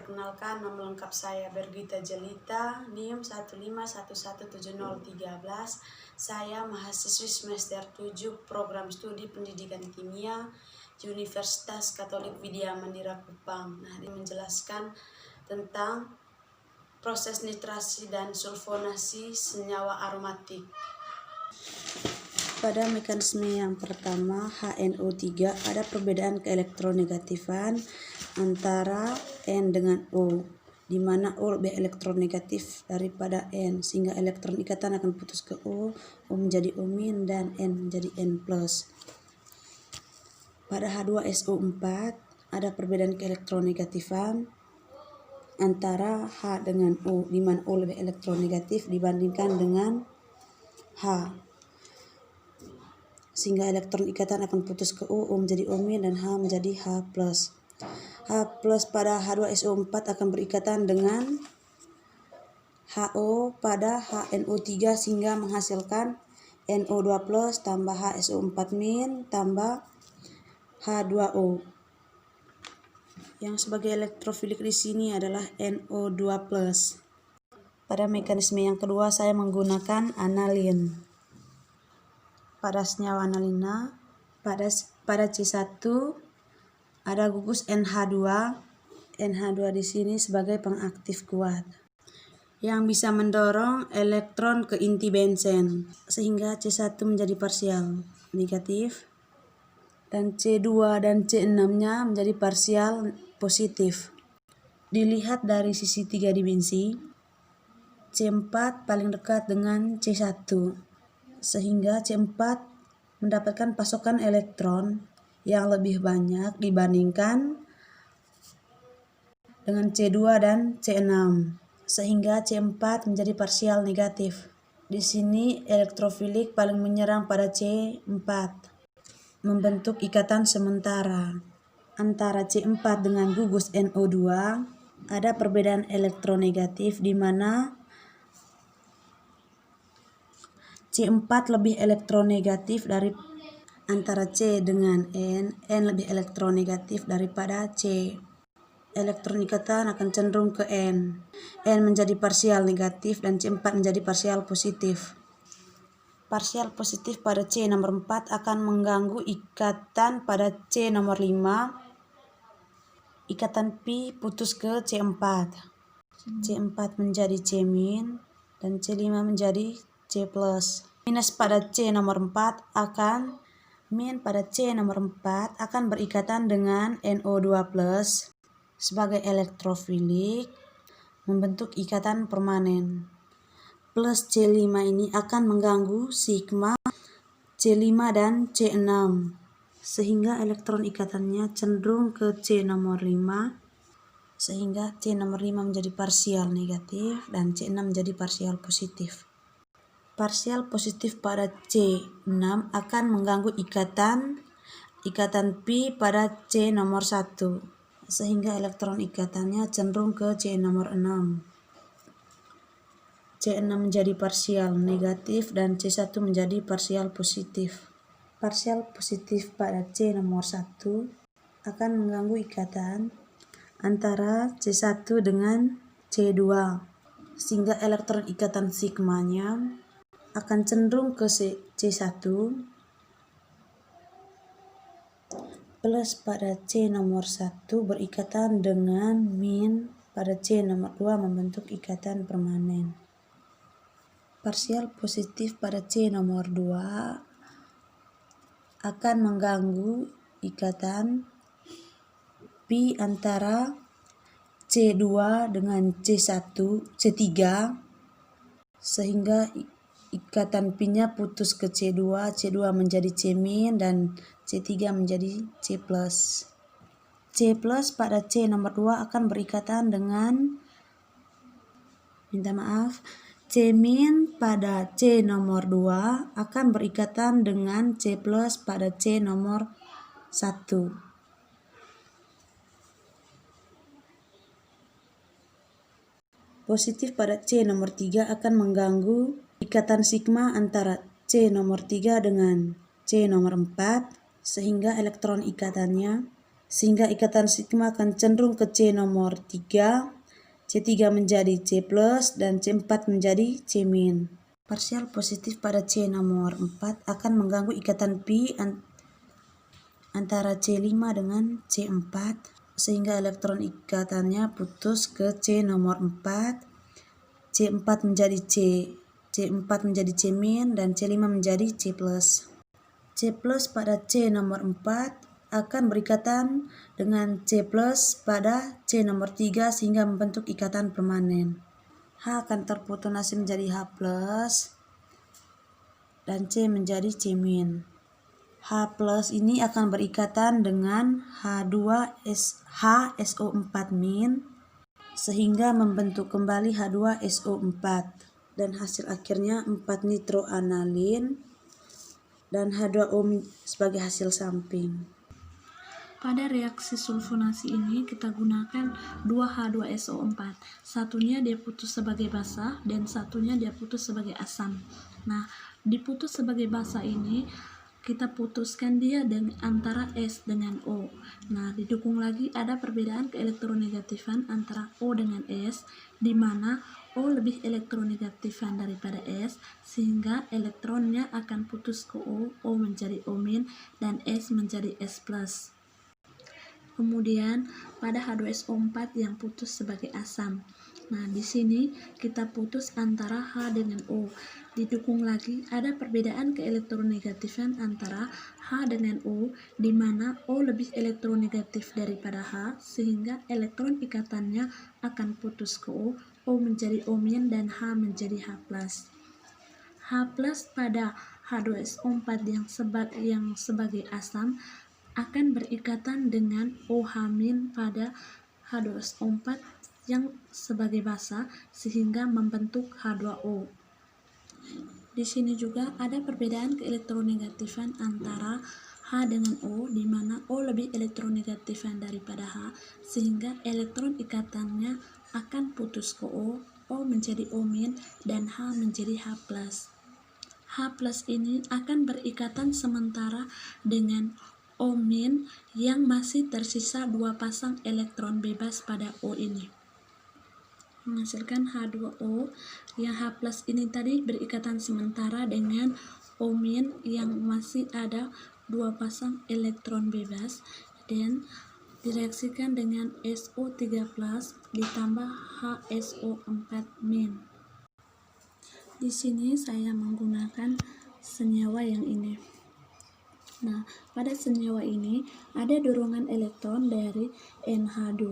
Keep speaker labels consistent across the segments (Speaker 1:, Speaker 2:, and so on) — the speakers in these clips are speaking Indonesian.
Speaker 1: Perkenalkan, nama lengkap saya Bergita Jelita, NIM 1511713. Saya mahasiswi semester 7 program studi pendidikan kimia Universitas Katolik Widya Mandira Kupang. Nah, ini menjelaskan tentang proses nitrasi dan sulfonasi senyawa aromatik. Pada mekanisme yang pertama, HNO3, ada perbedaan keelektronegatifan antara N dengan O, di mana O lebih elektronegatif daripada N, sehingga elektron ikatan akan putus ke O menjadi O- dan N menjadi N+. Pada H2SO4, ada perbedaan keelektronegatifan antara H dengan O, di mana O lebih elektronegatif dibandingkan dengan H, sehingga elektron ikatan akan putus ke O menjadi O- dan H menjadi H+. H+ pada H2SO4 akan berikatan dengan HO pada HNO3 sehingga menghasilkan NO2+ tambah HSO4- tambah H2O. Yang sebagai elektrofilik di sini adalah NO2+. Pada mekanisme yang kedua saya menggunakan analin. Pada senyawa analina, pada C1 ada gugus NH2. NH2 di sini sebagai pengaktif kuat yang bisa mendorong elektron ke inti benzen, sehingga C1 menjadi parsial negatif dan C2 dan C6-nya menjadi parsial positif. Dilihat dari sisi 3 dimensi, C4 paling dekat dengan C1, sehingga C4 mendapatkan pasokan elektron yang lebih banyak dibandingkan dengan C2 dan C6, sehingga C4 menjadi parsial negatif. Di sini elektrofilik paling menyerang pada C4, membentuk ikatan sementara. Antara C4 dengan gugus NO2 ada perbedaan elektronegatif di mana C4 lebih elektronegatif dari antara C dengan N lebih elektronegatif daripada C. Elektron ikatan akan cenderung ke N menjadi parsial negatif dan C4 menjadi parsial positif. Parsial positif pada C nomor 4 akan mengganggu ikatan pada C nomor 5. Ikatan pi putus ke C4. C4 menjadi C- dan C5 menjadi C+. Minus pada C nomor 4 akan pada C nomor 4 akan berikatan dengan NO2+ sebagai elektrofilik, membentuk ikatan permanen. Plus C5 ini akan mengganggu sigma C5 dan C6, sehingga elektron ikatannya cenderung ke C nomor 5, sehingga C nomor 5 menjadi parsial negatif dan C6 menjadi parsial positif. Parsial positif pada C6 akan mengganggu ikatan pi pada C nomor 1, sehingga elektron ikatannya cenderung ke C nomor 6. C6 menjadi parsial negatif dan C1 menjadi parsial positif. Parsial positif pada C nomor 1 akan mengganggu ikatan antara C1 dengan C2, sehingga elektron ikatan sigmanya akan cenderung ke C1 plus pada C nomor 1 berikatan dengan min pada C nomor 2 membentuk ikatan permanen. Parsial positif pada C nomor 2 akan mengganggu ikatan pi antara C2 dengan C3, sehingga ikatan pi-nya putus ke C2 menjadi C- dan C3 menjadi C+. C+ pada C nomor 2 akan berikatan dengan C- pada C nomor 2 akan berikatan dengan C+ pada C nomor 1. Positif pada C nomor 3 akan mengganggu ikatan sigma antara C nomor 3 dengan C nomor 4, sehingga elektron ikatannya sehingga ikatan sigma akan cenderung ke C nomor 3, C3 menjadi C+, dan C4 menjadi C-. Parsial positif pada C nomor 4 akan mengganggu ikatan pi antara C5 dengan C4, sehingga elektron ikatannya putus ke C nomor 4, C4 menjadi C4 menjadi C-, dan C5 menjadi C+. C+ pada C nomor 4 akan berikatan dengan C+ pada C nomor 3 sehingga membentuk ikatan permanen. H akan terputunasi menjadi H+, dan C menjadi C-. H+ ini akan berikatan dengan H2SO4- sehingga membentuk kembali H2SO4, dan hasil akhirnya 4 nitroanalin dan H2O sebagai hasil samping.
Speaker 2: Pada reaksi sulfonasi ini kita gunakan 2H2SO4. Satunya dia putus sebagai basa dan satunya dia putus sebagai asam. Nah, diputus sebagai basa ini kita putuskan dia dengan antara S dengan O. Nah, didukung lagi ada perbedaan keelektronegatifan antara O dengan S, di mana O lebih elektronegatifan daripada S, sehingga elektronnya akan putus ke O menjadi O-, dan S menjadi S+. Kemudian pada H2SO4 yang putus sebagai asam. Nah, di sini kita putus antara H dengan O. Didukung lagi ada perbedaan keelektronegatifan antara H dengan O, di mana O lebih elektronegatif daripada H, sehingga elektron ikatannya akan putus ke O menjadi O-, dan H menjadi H+. H+ pada H2SO4 yang sebagai asam akan berikatan dengan OH- pada H2SO4 yang sebagai basa sehingga membentuk H2O. Di sini juga ada perbedaan keelektronegatifan antara H dengan O, di mana O lebih elektronegatifan daripada H, sehingga elektron ikatannya akan putus ke O menjadi O-, dan H menjadi H+. H+ ini akan berikatan sementara dengan O- yang masih tersisa 2 pasang elektron bebas pada O ini, menghasilkan H2O. Yang H+ ini tadi berikatan sementara dengan O- yang masih ada 2 pasang elektron bebas, dan direaksikan dengan SO3+ ditambah HSO4-. Di sini saya menggunakan senyawa yang ini. Nah, pada senyawa ini ada dorongan elektron dari NH2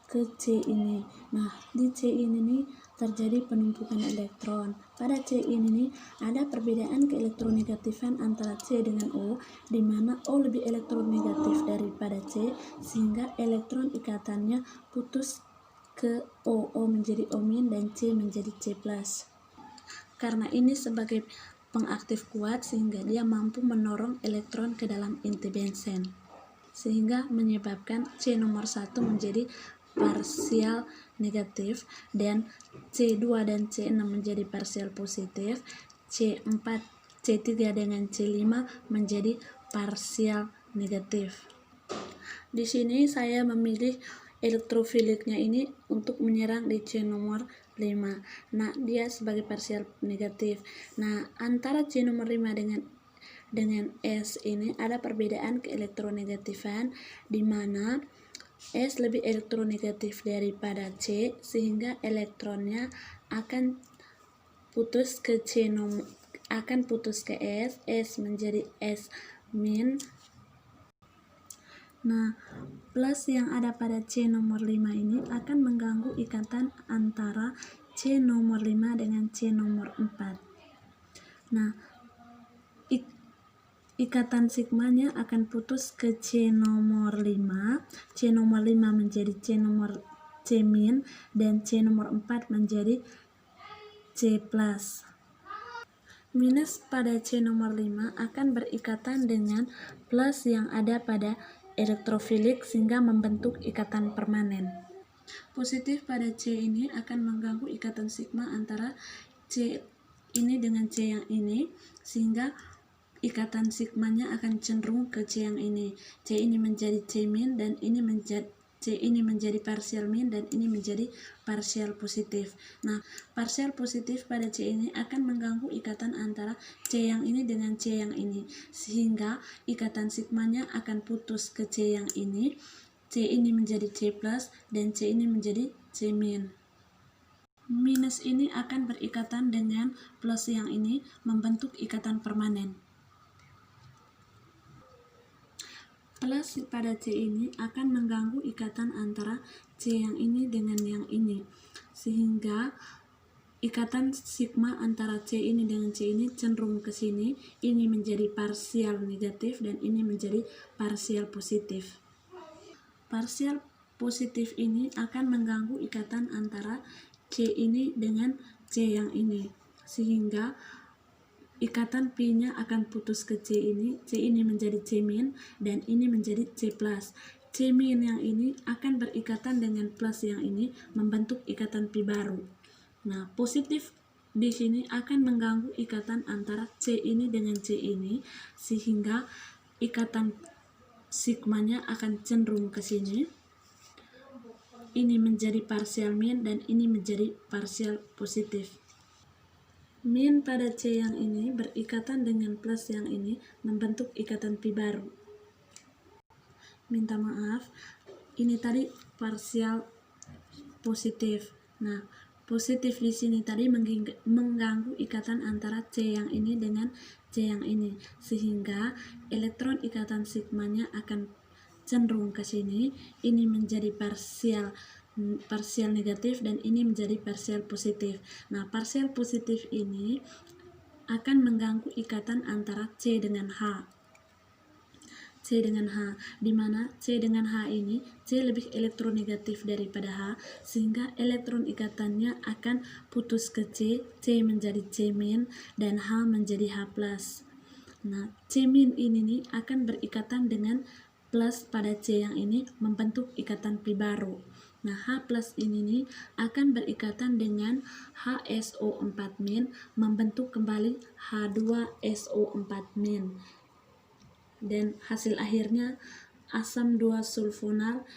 Speaker 2: ke C ini. Nah, di C ini terjadi penumpukan elektron. Pada C ini ada perbedaan keelektronegatifan antara C dengan O, di mana O lebih elektronegatif daripada C, sehingga elektron ikatannya putus ke O menjadi O-, dan C menjadi C+. Karena ini sebagai pengaktif kuat sehingga dia mampu mendorong elektron ke dalam inti benzen, sehingga menyebabkan C nomor 1 menjadi parsial negatif, dan C2 dan C6 menjadi parsial positif, C4, C3 dengan C5 menjadi parsial negatif. Di sini saya memilih elektrofiliknya ini untuk menyerang di C nomor 5. Nah, dia sebagai parsial negatif. Nah, antara C nomor 5 dengan S ini ada perbedaan keelektronegatifan, di mana S lebih elektronegatif daripada C, sehingga elektronnya akan putus ke S menjadi S-. Nah, plus yang ada pada C nomor 5 ini akan mengganggu ikatan antara C nomor 5 dengan C nomor 4. Nah, ikatan sigmanya akan putus ke C nomor 5. C nomor 5 menjadi C nomor C-, dan C nomor 4 menjadi C+. Minus pada C nomor 5 akan berikatan dengan plus yang ada pada elektrofilik sehingga membentuk ikatan permanen. Positif pada C ini akan mengganggu ikatan sigma antara C ini dengan C yang ini, sehingga ikatan sigmanya akan cenderung ke C yang ini. C ini menjadi C min dan ini menjadi C ini menjadi partial min dan ini menjadi partial positif. Nah, partial positif pada C ini akan mengganggu ikatan antara C yang ini dengan C yang ini, sehingga ikatan sigmanya akan putus ke C yang ini. C ini menjadi C plus dan C ini menjadi C min. Minus ini akan berikatan dengan plus yang ini membentuk ikatan permanen. Plus pada C ini akan mengganggu ikatan antara C yang ini dengan yang ini, sehingga ikatan sigma antara C ini dengan C ini cenderung ke sini. Ini menjadi parsial negatif dan ini menjadi parsial positif. Parsial positif ini akan mengganggu ikatan antara C ini dengan C yang ini, sehingga ikatan Pi-nya akan putus ke C ini menjadi C min dan ini menjadi C plus. C min yang ini akan berikatan dengan plus yang ini membentuk ikatan Pi baru. Nah, positif di sini akan mengganggu ikatan antara C ini dengan C ini, sehingga ikatan sigmanya akan cenderung ke sini. Ini menjadi partial min dan ini menjadi partial positif. Min pada C yang ini berikatan dengan plus yang ini membentuk ikatan Pi baru. Minta maaf, ini tadi parsial positif. Nah, positif di sini tadi mengganggu ikatan antara C yang ini dengan C yang ini, sehingga elektron ikatan sigmanya akan cenderung ke sini. Ini menjadi parsial negatif dan ini menjadi parsial positif. Nah, parsial positif ini akan mengganggu ikatan antara C dengan H. C dengan H, di mana C dengan H ini C lebih elektronegatif daripada H, sehingga elektron ikatannya akan putus ke C. C menjadi C min dan H menjadi H plus. Nah, C min ini nih akan berikatan dengan plus pada C yang ini membentuk ikatan Pi baru. Nah, H plus ini nih akan berikatan dengan HSO4 min membentuk kembali H2SO4 min. Dan hasil akhirnya asam 2 sulfonal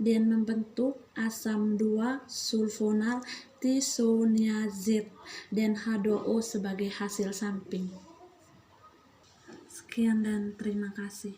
Speaker 2: dan membentuk asam 2 sulfonal tisoniazid dan H2O sebagai hasil samping. Sekian dan terima kasih.